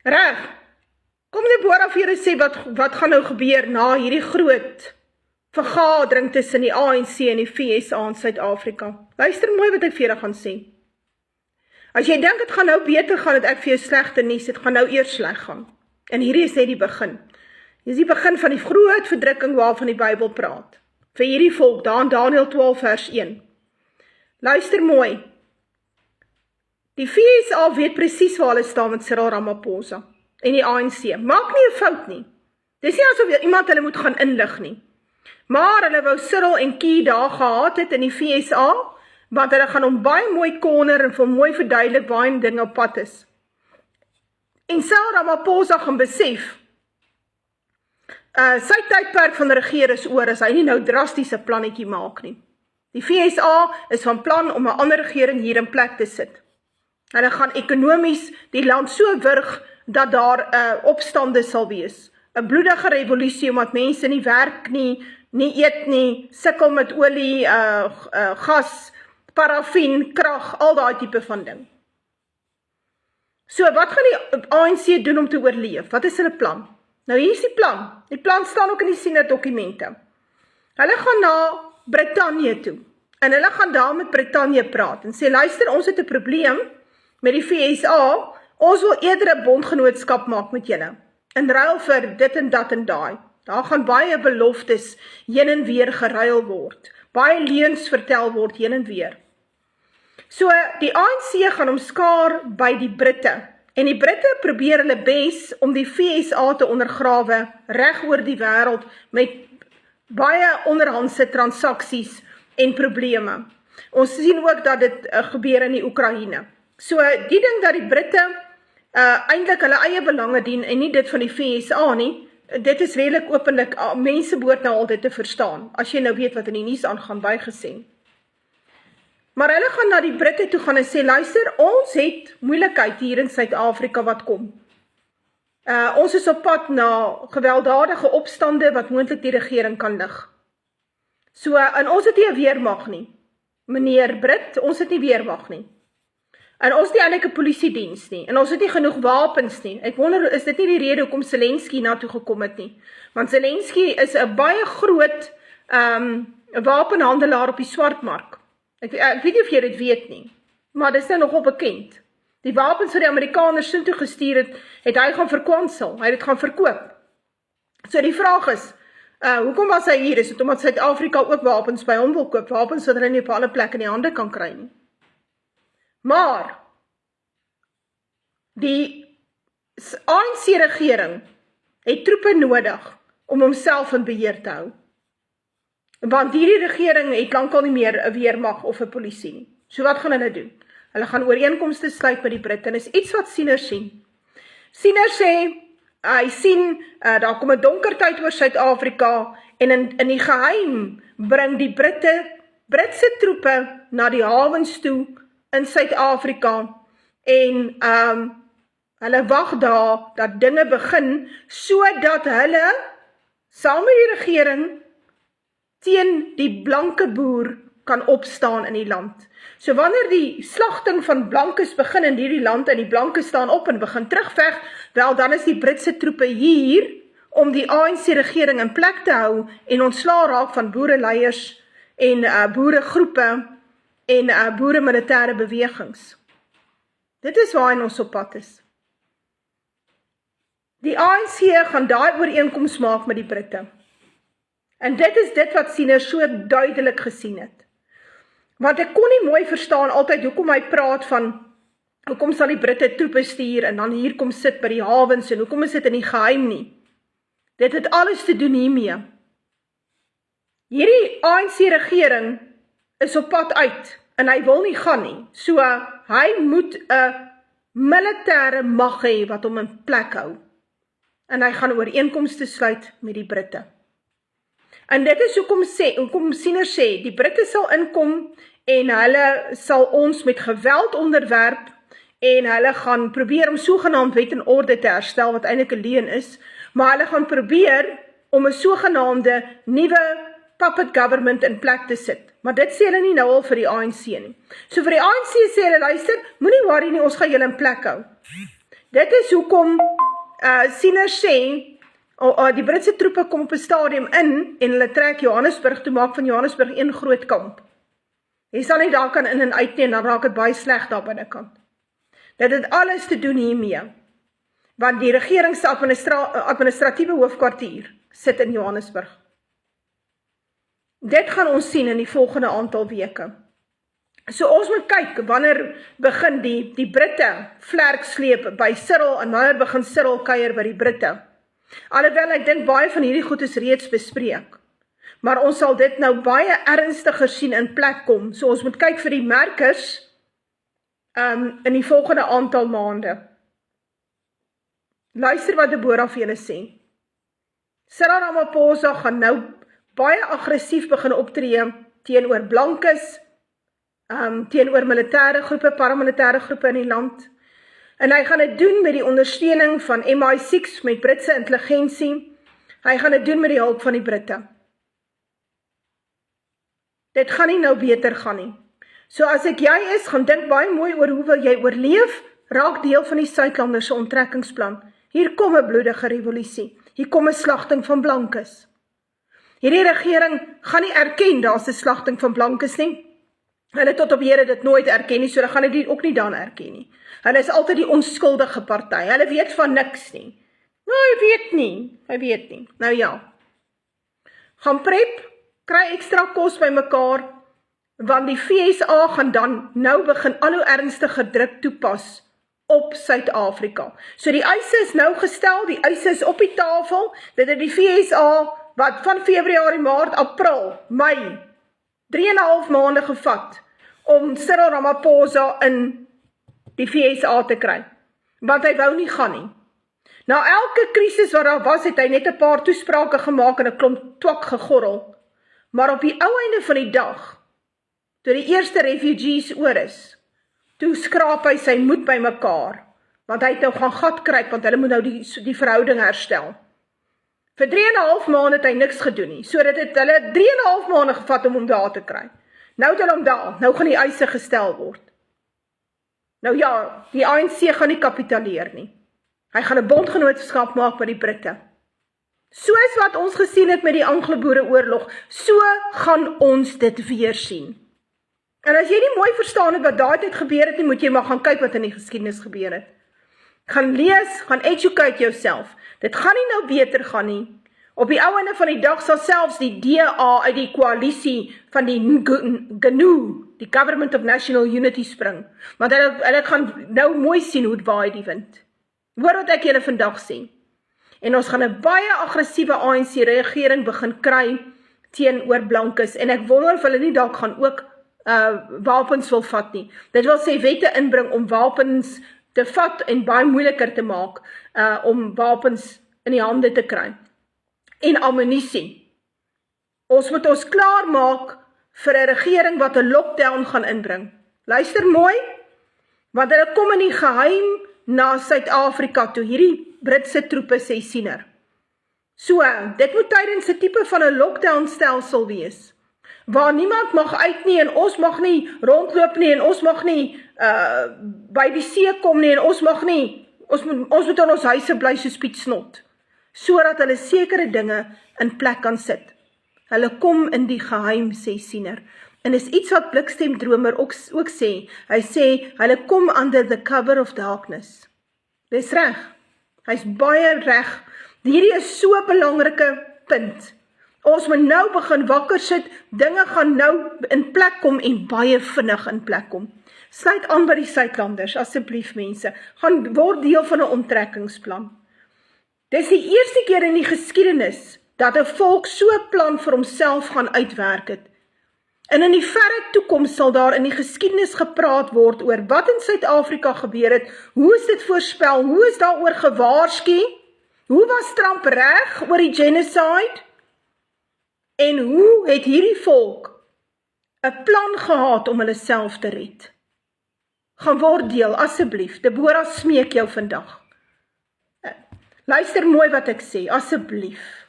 Reg, kom Deborah vir julle sê wat gaan nou gebeur na hierdie groot vergadering tussen die ANC en die FSA in Suid-Afrika. Luister mooi wat ek vir julle gaan sê. As jy dink het gaan nou beter gaan, het ek vir jou slegte nuus, het gaan nou eers sleg gaan. En hierdie is net die begin. Dit is die begin van die groot verdrukking waarvan die Bybel praat. Vir hierdie volk, daar in Daniël 12 vers 1. Luister mooi. Die FSA weet presies waar hulle staan met Cyril Ramaphosa en die ANC. Maak nie 'n fout nie. Dis nie asof iemand hulle moet gaan inlig nie. Maar hulle wou Cyril en Kie daar gehad het in die FSA, want hulle gaan hom baie mooi corner en vir mooi verduidelik waar die ding op pad is. En Cyril Ramaphosa gaan besef, sy tydperk van regeer is oor, as hy nie nou drastiese plannetjie maak nie. Die FSA is van plan om 'n ander regering hier in plek te sit. Hulle gaan ekonomies die land so wurg, dat daar opstande sal wees. 'n Bloedige revolusie, omdat mense nie werk nie eet nie, sukkel met olie, gas, parafin, krag, al daai tipe van ding. So, wat gaan die ANC doen om te oorleef? Wat is hulle plan? Nou, hier is die plan. Die plan staan ook in die Siener dokumente. Hulle gaan na Brittanje toe, en hulle gaan daar met Brittanje praat, en sê, luister, ons het 'n probleem met die FSA, ons wil eerder 'n bondgenootskap maak met julle, in ruil vir dit en dat en daai. Daar gaan baie beloftes heen en weer geruil word, baie leuns vertel word heen en weer. So, die ANC gaan omskaar by die Britte, en die Britte probeer hulle bes om die FSA te ondergrawe reg oor die wêreld met baie onderhandse transaksies en probleme. Ons sien ook dat dit gebeur in die Oekraïne. So, die ding dat die Britte eintlik hulle eie belange dien en nie dit van die FSA nie, dit is redelik openlik, mense behoort nou al dit te verstaan, as jy nou weet wat in die nuus aangaan, bygesê. Maar hulle gaan na die Britte toe gaan en sê, luister, ons het moeilikheid hier in Suid-Afrika wat kom. Ons is op pad na gewelddadige opstande wat moontlik die regering kan lig. So, en ons het nie 'n weermag nie. Meneer Brit, ons het nie weermag nie. En ons het nie eintlik 'n polisiediens nie, en ons het nie genoeg wapens nie. Ek wonder, is dit nie die rede hoekom Zelensky na toe gekom het nie? Want Zelensky is 'n baie groot wapenhandelaar op die swartmark. Ek weet nie of jy dit weet nie, maar dit is nou nogal bekend. Die wapens wat die Amerikaners so toe gestuur het hy gaan verkwansel, hy het dit gaan verkoop. So die vraag is, hoekom was hy hier? Is dit omdat Suid-Afrika ook wapens by hom wil koop, wapens wat hulle nie op alle plekke in die hande kan kry nie? Maar, die ANC-regering het troepe nodig om homself in beheer te hou. Want hierdie regering het lankal nie meer 'n weermag of 'n polisie nie. So wat gaan hulle doen? Hulle gaan ooreenkomste sluit met die Britte, en is iets wat Siener sien. Siener sê, hy sien, daar kom 'n donker tyd oor Suid-Afrika, en in die geheim bring die Britse troepe na die hawens toe, in Suid-Afrika, en hulle wag daar, dat dinge begin, sodat hulle, saam met die regering, teen die blanke boer kan opstaan in die land. So wanneer die slagting van blankes begin in hierdie land, en die blanke staan op en begin terugveg, wel dan is die Britse troepe hier, om die ANC-regering in plek te hou, en ontslaa raak van boereleiers, en boeregroepe, en boere-militêre bewegings. Dit is waarin ons op pad is. Die ANC gaan daai ooreenkoms maak met die Britte. En dit is dit wat Siener so duidelik gesien het. Want ek kon nie mooi verstaan altyd hoekom hy praat van, hoekom sal die Britte troepe stuur, en dan hier kom sit by die hawens, en hoekom is dit in die geheim nie. Dit het alles te doen hiermee. Hierdie ANC-regering is op pad uit, en hy wil nie gaan nie. So, hy moet 'n militêre mag hê wat hom in plek hou. En hy gaan ooreenkomste sluit met die Britte. En dit is hoekom Siener sê, die Britte sal inkom, en hulle sal ons met geweld onderwerp, en hulle gaan probeer om sogenaamd wet en orde te herstel, wat eintlik 'n leuen is, maar hulle gaan probeer om 'n sogenaamde nuwe puppet government in plek te sit. Maar dit sê hulle nie nou al vir die ANC nie. So vir die ANC sê hulle, luister, moenie worry nie, ons gaan julle in plek hou. Dit is hoekom sieners sê, die Britse troepe kom op 'n stadium in, en hulle trek Johannesburg toe, maak van Johannesburg een groot kamp. Jy sal nie daar kan in en uit nie, en dan raak het baie sleg daar binnekant. Dit het alles te doen hiermee, want die regeringsadministratiewe hoofkwartier sit in Johannesburg. Dit gaan ons sien in die volgende aantal weke. So ons moet kyk, wanneer begin die Britte vlerk sleep by Cyril, en wanneer begin Cyril kuier by die Britte. Alhoewel ek dink baie van hierdie goed is reeds bespreek, maar ons sal dit nou baie ernstiger sien in plek kom, so ons moet kyk vir die merkers in die volgende aantal maande. Luister wat Deborah vir julle sê. Cyril Ramaphosa gaan nou baie aggressief begin optree teenoor blankes, teenoor militêre groepe, paramilitêre groepe in die land. En hy gaan dit doen met die ondersteuning van MI6, met Britse intelligensie. Hy gaan dit doen met die hulp van die Britte. Dit gaan nie nou beter gaan nie. So as ek jy is, gaan dink baie mooi oor hoe wil jy oorleef, raak deel van die Suidlanders se onttrekkingsplan. Hier kom 'n bloedige revolusie. Hier kom 'n slagting van blankes. Hierdie regering gaan nie erken daar's 'n slagting van blankes nie. Hulle tot op hede dit nooit erken nie, so dan gaan hulle dit ook nie dan erken nie. Hulle is altyd die onskuldige party. Hulle weet van niks nie. Nou, hy weet nie. Nou ja. Gaan prep, kry ekstra kos by mekaar, want die FSA gaan dan nou begin al hoe ernstiger druk toepas op Suid-Afrika. So die eise is nou gestel, die eise is op die tafel, dit het die FSA, wat van Februarie, Maart, April, Mei, 3,5 maande gevat, om Cyril Ramaphosa in die FSA te kry, want hy wou nie gaan nie. Na elke krisis wat daar was, het hy net 'n paar toesprake gemaak en 'n klomp twak gegorrel, maar op die ou einde van die dag, toe die eerste refugees oor is, toe skraap hy sy moed by mekaar, want hy het nou gaan gat kruip, want hulle moet nou die verhouding herstel. Vir 3,5 maande het hy niks gedoen nie, so dit het hulle 3,5 maande gevat om hom daar te kry. Nou het hulle hom daar, nou gaan die eise gestel word. Nou ja, die ANC gaan nie kapitaleer nie. Hy gaan 'n bondgenootskap maak met die Britte. Soos wat ons gesien het met die Anglo-Boereoorlog, so gaan ons dit weer sien. En as jy nie mooi verstaan het wat daai tyd gebeur het nie, moet jy maar gaan kyk wat in die geskiedenis gebeur het. Gaan lees, gaan educate yourself. Dit gaan nie nou beter gaan nie. Op die ou einde van die dag sal selfs die DA uit die koalisie van die GNU, die Government of National Unity, spring. Want hulle gaan nou mooi sien hoe het waai die wind. Hoor wat ek julle vandag sê. En ons gaan 'n baie aggressiewe ANC-regering begin kry teenoor blankes. En ek wonder of hulle nie dalk gaan ook wapens wil vat nie. Dit wil sê wette inbring om wapens te vat en baie moeiliker te maak om wapens in die hande te kry. En ammunisie. Ons moet ons klaar maak vir 'n regering wat 'n lockdown gaan inbring. Luister mooi, want hulle kom in die geheim na Suid-Afrika toe, hierdie Britse troepe sê siener. So, dit moet tydens 'n tipe van 'n lockdown stelsel wees, waar niemand mag uit nie, en ons mag nie rondloop nie, en ons mag nie by die see kom nie, en ons mag nie, ons moet in ons huise bly soos Piet Snot, sodat hulle sekere dinge in plek kan sit. Hulle kom in die geheim, sê siener. En is iets wat Blikstem Dromer ook sê. Hy sê, hulle kom under the cover of darkness. Dis reg. Hy's baie reg. Hierdie is so 'n belangrike punt. Ons moet nou begin wakker sit, dinge gaan nou in plek kom en baie vinnig in plek kom. Sluit aan by die Suidlanders, asseblief mense, gaan word deel van 'n onttrekkingsplan. Dis die eerste keer in die geskiedenis dat 'n volk so 'n plan vir homself gaan uitwerk het. En in die verre toekoms sal daar in die geskiedenis gepraat word oor wat in Suid-Afrika gebeur het, hoe is dit voorspel, hoe is daaroor gewaarsku, hoe was Trump reg oor die genocide, en hoe het hierdie volk 'n plan gehad om hulle self te red. Gaan word deel, asseblief. Deborah smeek jou vandag. Luister mooi wat ek sê, asseblief.